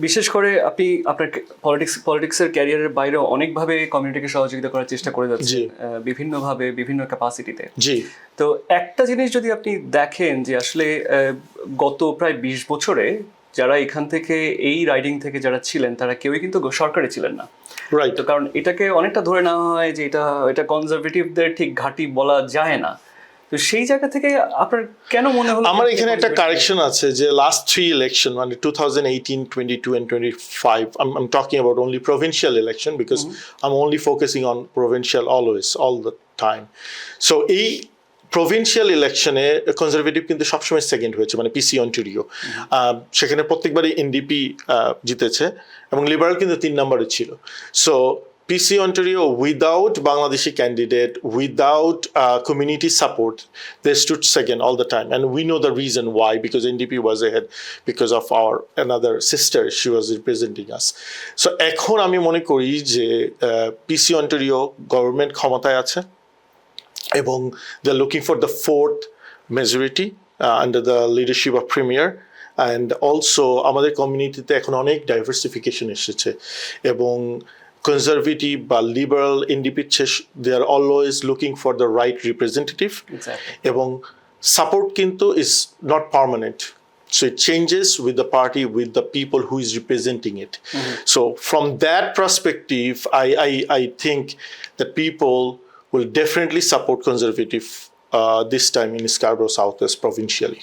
বিশেষ করে আপনি আপনার পলিটিক্সের ক্যারিয়ারের বাইরেও অনেকভাবে কমিউনিটিকে সহযোগিতা করার চেষ্টা করে যাচ্ছেন বিভিন্নভাবে বিভিন্ন ক্যাপাসিটিতে। জি। তো একটা জিনিস যদি আপনি দেখেন যে আসলে গত প্রায় 20 বছরে যারা এখান থেকে এই রাইডিং থেকে যারা ছিলেন তারা কেউই কিন্তু সরকারে ছিলেন না। রাইট। তো কারণ এটাকে অনেকটা ধরে নেওয়া হয় যে এটা কনজারভেটিভদের ঠিক ঘাঁটি বলা যায় না। তো সেই জায়গা থেকে আপনার কেন মনে হলো? আমার এখানে একটা কারেকশন আছে যে লাস্ট 3 ইলেকশন মানে 2018, 22 and 25, I'm talking about only provincial election because I'm only focusing on provincial always, all the time. So এই প্রভিন্সিয়াল ইলেকশনে কনজারভেটিভ কিন্তু সবসময় সেকেন্ড হয়েছে, মানে পিসি অন্টারিও। সেখানে প্রত্যেকবারই এনডিপি জিতেছে এবং লিবারেল কিন্তু 3 নম্বরে ছিল। So PC Ontario, without Bangladeshi candidate, without community support, they stood second all the time. And we know the reason why, because NDP was ahead because of our another sister, she was representing us. So এখন আমি মনে করি যে PC Ontario government ক্ষমতায় আছে এবং they're looking for the 4th majority under the leadership of Premier. And also আমাদের কমিউনিটিতে এখন অনেক ডাইভার্সিফিকেশন এসেছে এবং conservative বা liberal independent, they are always looking for the right representative. Exactly. এবং support কিন্তু is not permanent, so it changes with the party, with the people who is representing it. So from that perspective, I think that people will definitely support conservative this time in Scarborough Southwest provincially.